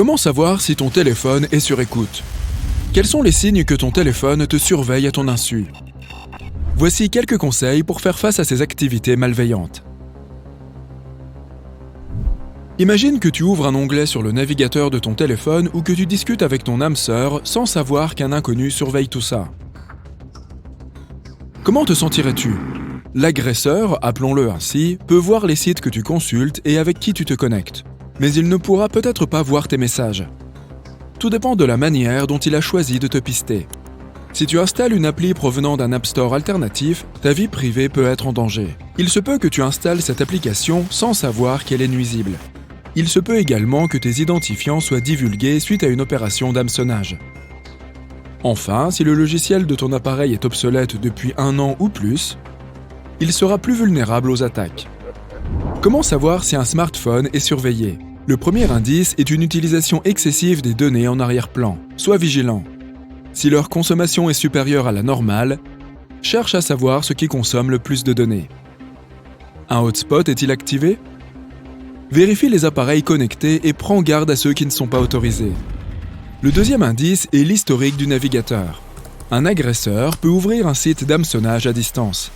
Comment savoir si ton téléphone est sur écoute? Quels sont les signes que ton téléphone te surveille à ton insu? Voici quelques conseils pour faire face à ces activités malveillantes. Imagine que tu ouvres un onglet sur le navigateur de ton téléphone ou que tu discutes avec ton âme sœur sans savoir qu'un inconnu surveille tout ça. Comment te sentirais-tu? L'agresseur, appelons-le ainsi, peut voir les sites que tu consultes et avec qui tu te connectes. Mais il ne pourra peut-être pas voir tes messages. Tout dépend de la manière dont il a choisi de te pister. Si tu installes une appli provenant d'un App Store alternatif, ta vie privée peut être en danger. Il se peut que tu installes cette application sans savoir qu'elle est nuisible. Il se peut également que tes identifiants soient divulgués suite à une opération d'hameçonnage. Enfin, si le logiciel de ton appareil est obsolète depuis 1 an ou plus, il sera plus vulnérable aux attaques. Comment savoir si un smartphone est surveillé? Le premier indice est une utilisation excessive des données en arrière-plan. Sois vigilant. Si leur consommation est supérieure à la normale, cherche à savoir ce qui consomme le plus de données. Un hotspot est-il activé? Vérifie les appareils connectés et prends garde à ceux qui ne sont pas autorisés. Le deuxième indice est l'historique du navigateur. Un agresseur peut ouvrir un site d'hameçonnage à distance.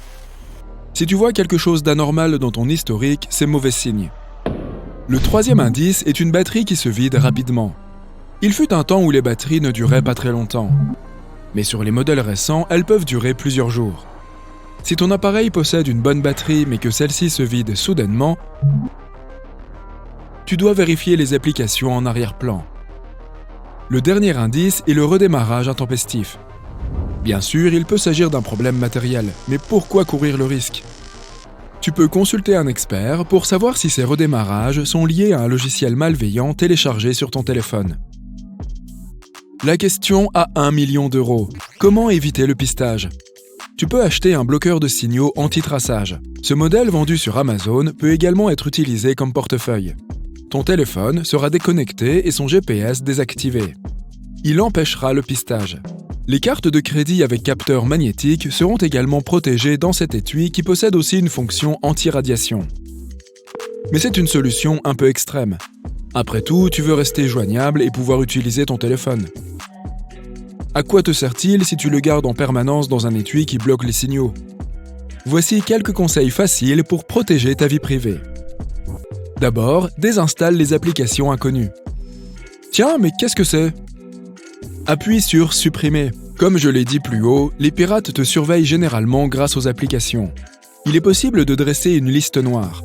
Si tu vois quelque chose d'anormal dans ton historique, c'est mauvais signe. Le troisième indice est une batterie qui se vide rapidement. Il fut un temps où les batteries ne duraient pas très longtemps. Mais sur les modèles récents, elles peuvent durer plusieurs jours. Si ton appareil possède une bonne batterie mais que celle-ci se vide soudainement, tu dois vérifier les applications en arrière-plan. Le dernier indice est le redémarrage intempestif. Bien sûr, il peut s'agir d'un problème matériel, mais pourquoi courir le risque? Tu peux consulter un expert pour savoir si ces redémarrages sont liés à un logiciel malveillant téléchargé sur ton téléphone. La question à 1 million d'euros. Comment éviter le pistage? Tu peux acheter un bloqueur de signaux anti-traçage. Ce modèle vendu sur Amazon peut également être utilisé comme portefeuille. Ton téléphone sera déconnecté et son GPS désactivé. Il empêchera le pistage. Les cartes de crédit avec capteur magnétique seront également protégées dans cet étui qui possède aussi une fonction anti-radiation. Mais c'est une solution un peu extrême. Après tout, tu veux rester joignable et pouvoir utiliser ton téléphone. À quoi te sert-il si tu le gardes en permanence dans un étui qui bloque les signaux? Voici quelques conseils faciles pour protéger ta vie privée. D'abord, désinstalle les applications inconnues. Tiens, mais qu'est-ce que c'est? Appuie sur « Supprimer ». Comme je l'ai dit plus haut, les pirates te surveillent généralement grâce aux applications. Il est possible de dresser une liste noire.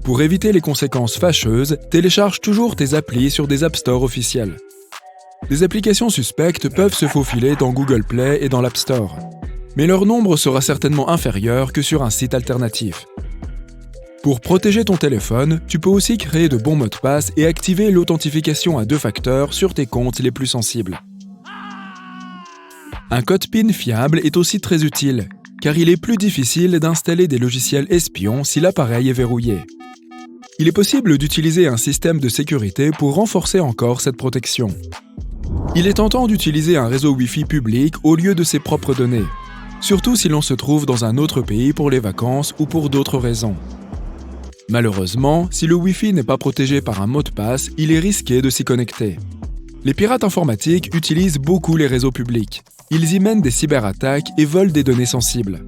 Pour éviter les conséquences fâcheuses, télécharge toujours tes applis sur des App Store officiels. Les applications suspectes peuvent se faufiler dans Google Play et dans l'App Store. Mais leur nombre sera certainement inférieur que sur un site alternatif. Pour protéger ton téléphone, tu peux aussi créer de bons mots de passe et activer l'authentification à 2 facteurs sur tes comptes les plus sensibles. Un code PIN fiable est aussi très utile, car il est plus difficile d'installer des logiciels espions si l'appareil est verrouillé. Il est possible d'utiliser un système de sécurité pour renforcer encore cette protection. Il est tentant d'utiliser un réseau Wi-Fi public au lieu de ses propres données, surtout si l'on se trouve dans un autre pays pour les vacances ou pour d'autres raisons. Malheureusement, si le Wi-Fi n'est pas protégé par un mot de passe, il est risqué de s'y connecter. Les pirates informatiques utilisent beaucoup les réseaux publics. Ils y mènent des cyberattaques et volent des données sensibles.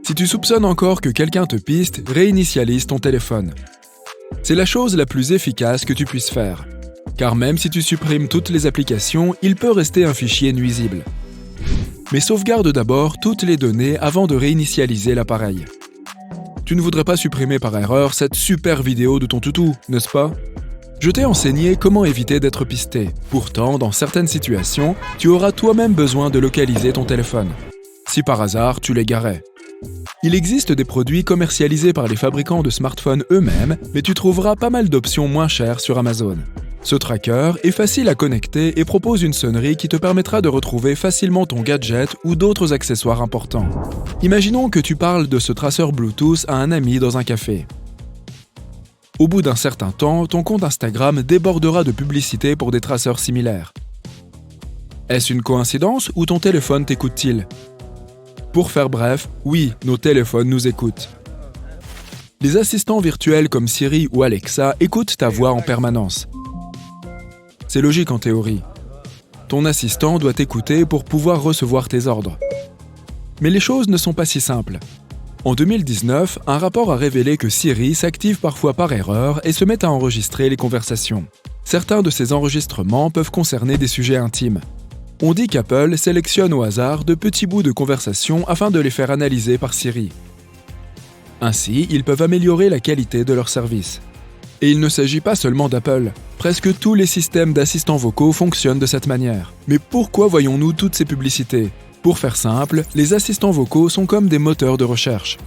Si tu soupçonnes encore que quelqu'un te piste, réinitialise ton téléphone. C'est la chose la plus efficace que tu puisses faire. Car même si tu supprimes toutes les applications, il peut rester un fichier nuisible. Mais sauvegarde d'abord toutes les données avant de réinitialiser l'appareil. Tu ne voudrais pas supprimer par erreur cette super vidéo de ton toutou, n'est-ce pas? Je t'ai enseigné comment éviter d'être pisté. Pourtant, dans certaines situations, tu auras toi-même besoin de localiser ton téléphone. Si par hasard, tu l'égarais. Il existe des produits commercialisés par les fabricants de smartphones eux-mêmes, mais tu trouveras pas mal d'options moins chères sur Amazon. Ce tracker est facile à connecter et propose une sonnerie qui te permettra de retrouver facilement ton gadget ou d'autres accessoires importants. Imaginons que tu parles de ce traceur Bluetooth à un ami dans un café. Au bout d'un certain temps, ton compte Instagram débordera de publicités pour des traceurs similaires. Est-ce une coïncidence ou ton téléphone t'écoute-t-il? Pour faire bref, oui, nos téléphones nous écoutent. Les assistants virtuels comme Siri ou Alexa écoutent ta voix en permanence. C'est logique en théorie. Ton assistant doit t'écouter pour pouvoir recevoir tes ordres. Mais les choses ne sont pas si simples. En 2019, un rapport a révélé que Siri s'active parfois par erreur et se met à enregistrer les conversations. Certains de ces enregistrements peuvent concerner des sujets intimes. On dit qu'Apple sélectionne au hasard de petits bouts de conversation afin de les faire analyser par Siri. Ainsi, ils peuvent améliorer la qualité de leur service. Et il ne s'agit pas seulement d'Apple. Presque tous les systèmes d'assistants vocaux fonctionnent de cette manière. Mais pourquoi voyons-nous toutes ces publicités ? Pour faire simple, les assistants vocaux sont comme des moteurs de recherche.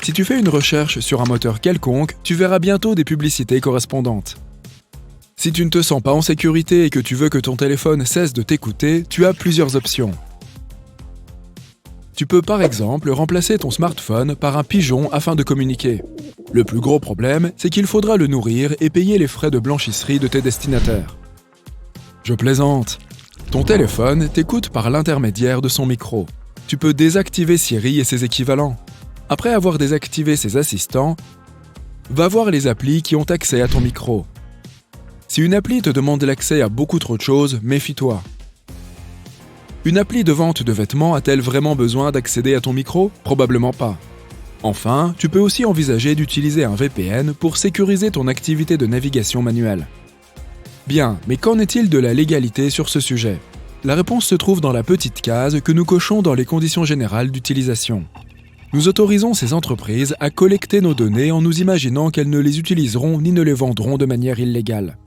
Si tu fais une recherche sur un moteur quelconque, tu verras bientôt des publicités correspondantes. Si tu ne te sens pas en sécurité et que tu veux que ton téléphone cesse de t'écouter, tu as plusieurs options. Tu peux par exemple remplacer ton smartphone par un pigeon afin de communiquer. Le plus gros problème, c'est qu'il faudra le nourrir et payer les frais de blanchisserie de tes destinataires. Je plaisante. Ton téléphone t'écoute par l'intermédiaire de son micro. Tu peux désactiver Siri et ses équivalents. Après avoir désactivé ses assistants, va voir les applis qui ont accès à ton micro. Si une appli te demande l'accès à beaucoup trop de choses, méfie-toi. Une appli de vente de vêtements a-t-elle vraiment besoin d'accéder à ton micro ? Probablement pas. Enfin, tu peux aussi envisager d'utiliser un VPN pour sécuriser ton activité de navigation manuelle. Bien, mais qu'en est-il de la légalité sur ce sujet ? La réponse se trouve dans la petite case que nous cochons dans les conditions générales d'utilisation. Nous autorisons ces entreprises à collecter nos données en nous imaginant qu'elles ne les utiliseront ni ne les vendront de manière illégale.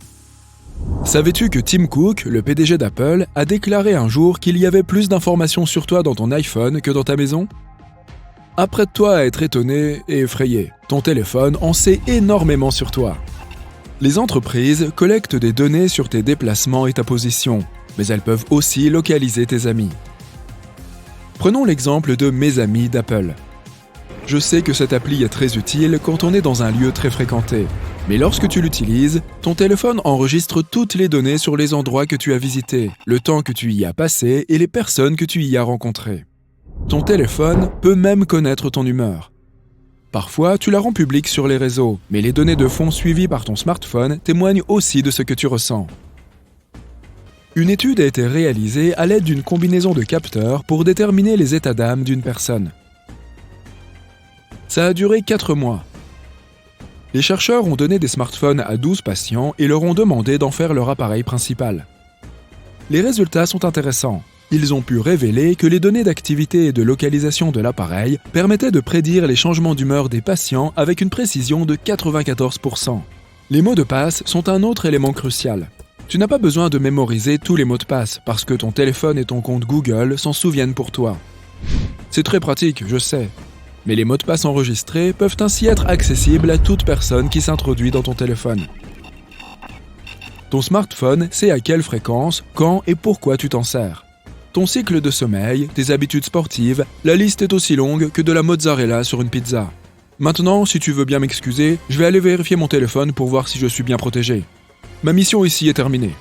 Savais-tu que Tim Cook, le PDG d'Apple, a déclaré un jour qu'il y avait plus d'informations sur toi dans ton iPhone que dans ta maison ? Apprête-toi à être étonné et effrayé. Ton téléphone en sait énormément sur toi. Les entreprises collectent des données sur tes déplacements et ta position, mais elles peuvent aussi localiser tes amis. Prenons l'exemple de Mes Amis d'Apple. Je sais que cette appli est très utile quand on est dans un lieu très fréquenté, mais lorsque tu l'utilises, ton téléphone enregistre toutes les données sur les endroits que tu as visités, le temps que tu y as passé et les personnes que tu y as rencontrées. Ton téléphone peut même connaître ton humeur. Parfois, tu la rends publique sur les réseaux, mais les données de fond suivies par ton smartphone témoignent aussi de ce que tu ressens. Une étude a été réalisée à l'aide d'une combinaison de capteurs pour déterminer les états d'âme d'une personne. Ça a duré 4 mois. Les chercheurs ont donné des smartphones à 12 patients et leur ont demandé d'en faire leur appareil principal. Les résultats sont intéressants. Ils ont pu révéler que les données d'activité et de localisation de l'appareil permettaient de prédire les changements d'humeur des patients avec une précision de 94%. Les mots de passe sont un autre élément crucial. Tu n'as pas besoin de mémoriser tous les mots de passe parce que ton téléphone et ton compte Google s'en souviennent pour toi. C'est très pratique, je sais. Mais les mots de passe enregistrés peuvent ainsi être accessibles à toute personne qui s'introduit dans ton téléphone. Ton smartphone sait à quelle fréquence, quand et pourquoi tu t'en sers. Ton cycle de sommeil, tes habitudes sportives, la liste est aussi longue que de la mozzarella sur une pizza. Maintenant, si tu veux bien m'excuser, je vais aller vérifier mon téléphone pour voir si je suis bien protégé. Ma mission ici est terminée.